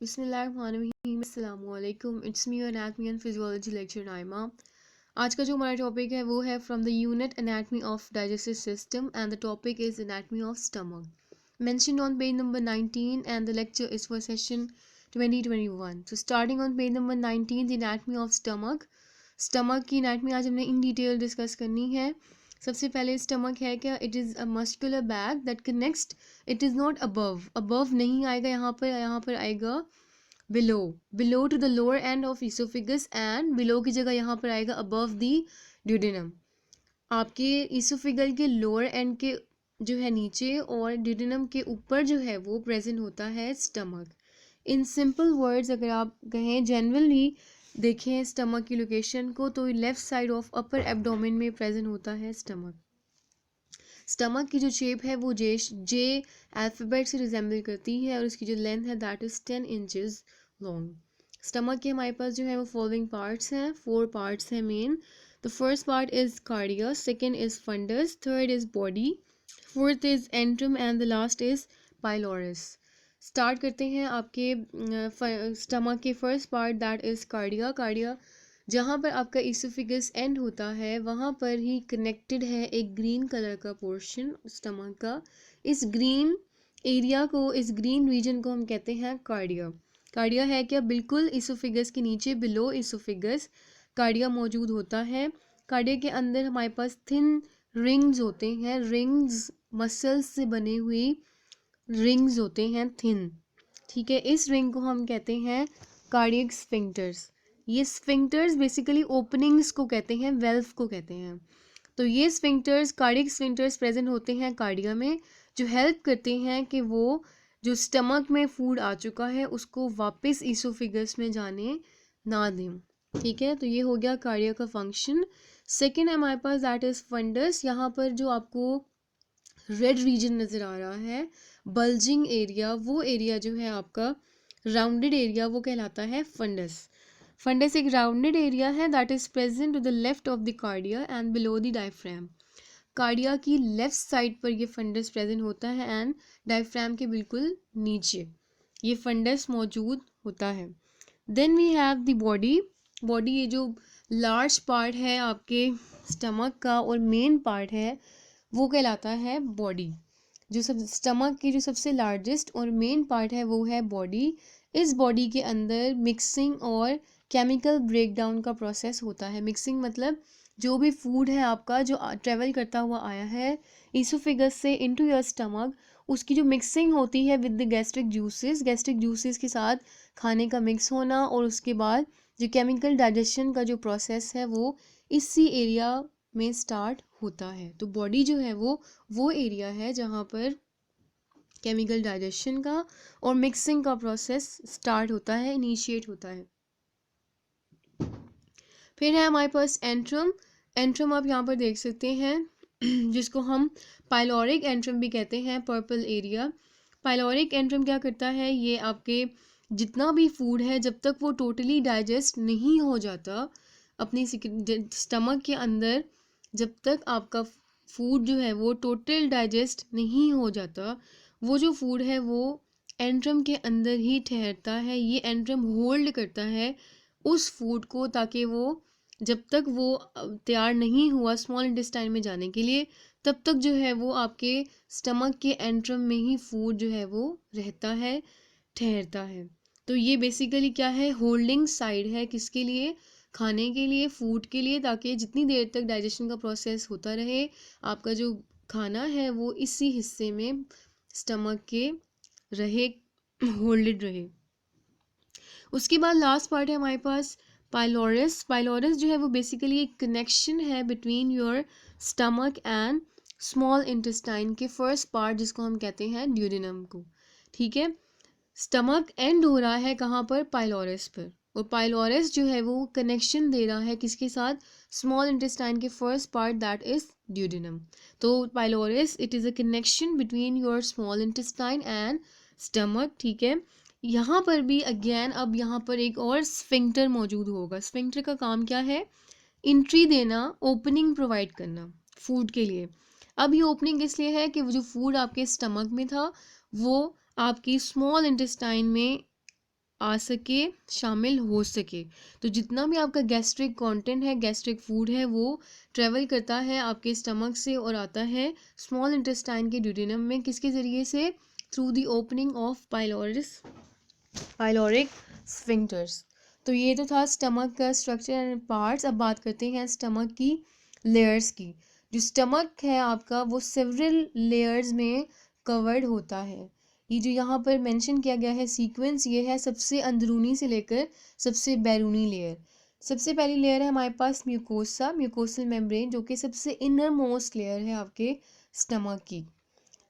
बिस्मिल्लाहिर्रहमानिर्रहीम अस्सलामुअलैकुम। It's me anatomy and physiology lecture Naima. आज का जो हमारा टॉपिक है वो है from the unit anatomy of digestive system and the topic is anatomy of stomach mentioned on page number 19 and the lecture is for session 2021. So starting on page number 19, the anatomy of stomach की anatomy आज हमने in detail discuss करनी है। सबसे पहले stomach है क्या, it is a muscular bag that connects, it is not above नहीं आएगा यहाँ पर आएगा below to the lower end of oesophagus and below की जगह यहाँ पर आएगा अबव द ड्यूडेनम। आपके इसोफिगल के लोअर एंड के जो है नीचे और ड्यूडेनम के ऊपर जो है वो प्रेजेंट होता है स्टमक। इन सिंपल वर्ड्स अगर आप कहें जनरली देखें स्टमक की लोकेशन को तो left side of upper abdomen में प्रेजेंट होता है स्टमक की जो शेप है वो जे अल्फ़ाबेट से रिजेंबल करती है और उसकी जो लेंथ है that is 10 inches long. Stomach के हमारे पास जो है वो फॉलोइंग पार्ट्स हैं, 4 पार्ट्स हैं main. The first part is cardia, second is fundus, third is body, fourth is antrum and the last is pylorus. Start करते हैं आपके स्टमक के first part that is cardia. जहाँ पर आपका इसोफिगस एंड होता है वहाँ पर ही कनेक्टेड है एक ग्रीन कलर का पोर्शन स्टमक का। इस ग्रीन एरिया को, इस ग्रीन रीजन को हम कहते हैं कार्डिया है क्या, बिल्कुल इसोफिगस के नीचे बिलो इसोफिगस कार्डिया मौजूद होता है। कार्डिया के अंदर हमारे पास थिन रिंग्स होते हैं, रिंग्स मसल्स से बने हुई रिंग्स होते हैं थिन, ठीक है। इस रिंग को हम कहते हैं कार्डियक स्फिंक्टर्स। ये स्फिंक्टर्स बेसिकली ओपनिंग्स को कहते हैं, वेल्व को कहते हैं। तो ये स्फिंक्टर्स, कार्डियक स्फिंक्टर्स प्रेजेंट होते हैं कार्डिया में, जो हेल्प करते हैं कि वो जो स्टमक में फूड आ चुका है उसको वापस इसोफिगस में जाने ना दें, ठीक है। तो ये हो गया कार्डिया का फंक्शन। सेकेंड है हमारे पास दैट इज़ फंडस। यहाँ पर जो आपको रेड रीजन नज़र आ रहा है, बल्जिंग एरिया, वो एरिया जो है आपका राउंडेड एरिया वो कहलाता है फंडस एक राउंडेड एरिया है that is present to the left of the cardia and below the diaphragm. Cardia की लेफ्ट साइड पर ये फंडस प्रेजेंट होता है एंड डायफ्राम के बिल्कुल नीचे ये फंडस मौजूद होता है। Then we have the body ये जो लार्ज पार्ट है आपके स्टमक का और मेन पार्ट है वो कहलाता है बॉडी। जो सब स्टमक की जो सबसे लार्जेस्ट और मेन पार्ट है वो है बॉडी। इस बॉडी के अंदर मिक्सिंग और केमिकल ब्रेकडाउन का प्रोसेस होता है। मिक्सिंग मतलब जो भी फूड है आपका जो ट्रेवल करता हुआ आया है इसोफिगस से इनटू योर स्टमक, उसकी जो मिक्सिंग होती है विद द गैस्ट्रिक जूसेस के साथ खाने का मिक्स होना और उसके बाद जो केमिकल डाइजेशन का जो प्रोसेस है वो इसी एरिया में स्टार्ट होता है। तो बॉडी जो है वो एरिया है जहाँ पर केमिकल डाइजेशन का और मिक्सिंग का प्रोसेस स्टार्ट होता है, इनिशिएट होता है। फिर है हमारे पास एंट्रम आप यहाँ पर देख सकते हैं जिसको हम पाइलोरिक एंट्रम भी कहते हैं, पर्पल एरिया। पाइलोरिक एंट्रम क्या करता है, ये आपके जितना भी फूड है जब तक वो टोटली डाइजेस्ट नहीं हो जाता अपनी स्टमक के अंदर, जब तक आपका फूड जो है वो टोटल डाइजेस्ट नहीं हो जाता, वो जो फूड है वो एंट्रम के अंदर ही ठहरता है। ये एंट्रम होल्ड करता है उस फूड को ताकि वो जब तक वो तैयार नहीं हुआ स्मॉल इंटेस्टाइन में जाने के लिए तब तक जो है वो आपके स्टमक के एंट्रम में ही फूड जो है वो रहता है, ठहरता है। तो ये बेसिकली क्या है, होल्डिंग साइड है, किसके लिए, खाने के लिए, फूड के लिए, ताकि जितनी देर तक डाइजेशन का प्रोसेस होता रहे आपका जो खाना है वो इसी हिस्से में स्टमक के रहे, होल्डेड रहे। उसके बाद लास्ट पार्ट है हमारे पास पाइलोरस जो है वो बेसिकली एक कनेक्शन है between your stomach and small intestine के फर्स्ट पार्ट जिसको हम कहते हैं ड्यूडेनम को, ठीक है। स्टमक एंड हो रहा है कहाँ पर, पाइलोरस पर, और पाइलोरस जो है वो कनेक्शन दे रहा है किसके साथ, स्मॉल इंटेस्टाइन के first part that is duodenum. तो pylorus it is a connection between your small intestine and stomach, ठीक है। यहाँ पर भी अगेन अब यहाँ पर एक और स्फिंक्टर मौजूद होगा। स्फिंक्टर का काम क्या है, एंट्री देना, ओपनिंग प्रोवाइड करना फूड के लिए। अब ये ओपनिंग इसलिए है कि वो जो फूड आपके स्टमक में था वो आपकी स्मॉल इंटेस्टाइन में आ सके, शामिल हो सके। तो जितना भी आपका गैस्ट्रिक कंटेंट है, गैस्ट्रिक फूड है, वो ट्रेवल करता है आपके स्टमक से और आता है स्मॉल इंटेस्टाइन के ड्यूडेनम में, किसके ज़रिए से? Through the opening of pyloric sphincters. तो ये तो था स्टमक का स्ट्रक्चर एंड पार्ट्स। अब बात करते हैं स्टमक की लेयर्स की। जो स्टमक है आपका वो सेवरल लेयर्स में कवर्ड होता है। ये जो यहाँ पर मेंशन किया गया है सीक्वेंस, ये है सबसे अंदरूनी से लेकर सबसे बैरूनी लेयर। सबसे पहली लेयर है हमारे पास म्यूकोसा, म्यूकोसल मेम्ब्रेन, जो कि सबसे इनर मोस्ट लेयर है आपके स्टमक की।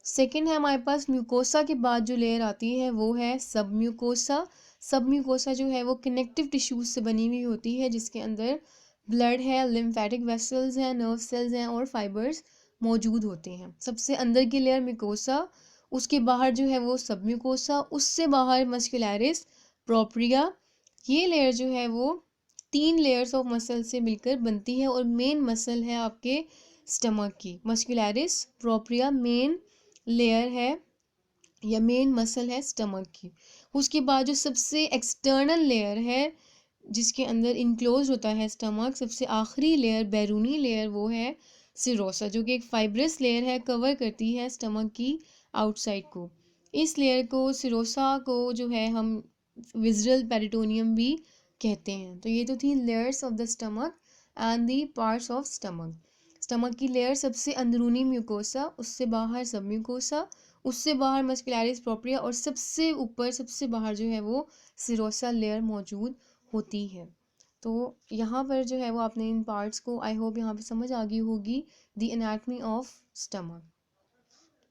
सेकेंड है हमारे पास म्यूकोसा के बाद जो लेयर आती है वो है सब म्यूकोसा। सब म्यूकोसा जो है वो कनेक्टिव टिश्यूज से बनी हुई होती है, जिसके अंदर ब्लड है, लिम्फेटिक वेसल्स हैं, नर्व सेल्स हैं और फाइबर्स मौजूद होते हैं। सबसे अंदर की लेयर म्यूकोसा, उसके बाहर जो है वो सब म्यूकोसा, उससे बाहर मस्कुलैरिस प्रोप्रिया। ये लेयर जो है वो 3 लेयर्स ऑफ मसल से मिलकर बनती है और मेन मसल है आपके स्टमक की। मस्कुलैरिस प्रोप्रिया मेन लेयर है या मेन मसल है स्टमक की। उसके बाद जो सबसे एक्सटर्नल लेयर है जिसके अंदर इनक्लोज होता है स्टमक, सबसे आखिरी लेयर बैरूनी लेयर, वो है सिरोसा, जो कि एक फाइब्रस लेयर है, कवर करती है स्टमक की आउटसाइड को। इस लेयर को, सिरोसा को जो है हम विज़रल पेरिटोनियम भी कहते हैं। तो ये तो थी layers of the stomach and the parts of stomach. Stomach की लेयर सबसे अंदरूनी म्यूकोसा, उससे बाहर सब म्यूकोसा, उससे बाहर मस्कुलैरिस प्रोप्रिया और सबसे ऊपर सबसे बाहर जो है वो सिरोसा लेयर मौजूद होती है। तो यहाँ पर जो है वो आपने इन पार्ट्स को, आई होप यहाँ पे समझ आ गई होगी, द एनाटमी ऑफ स्टमक।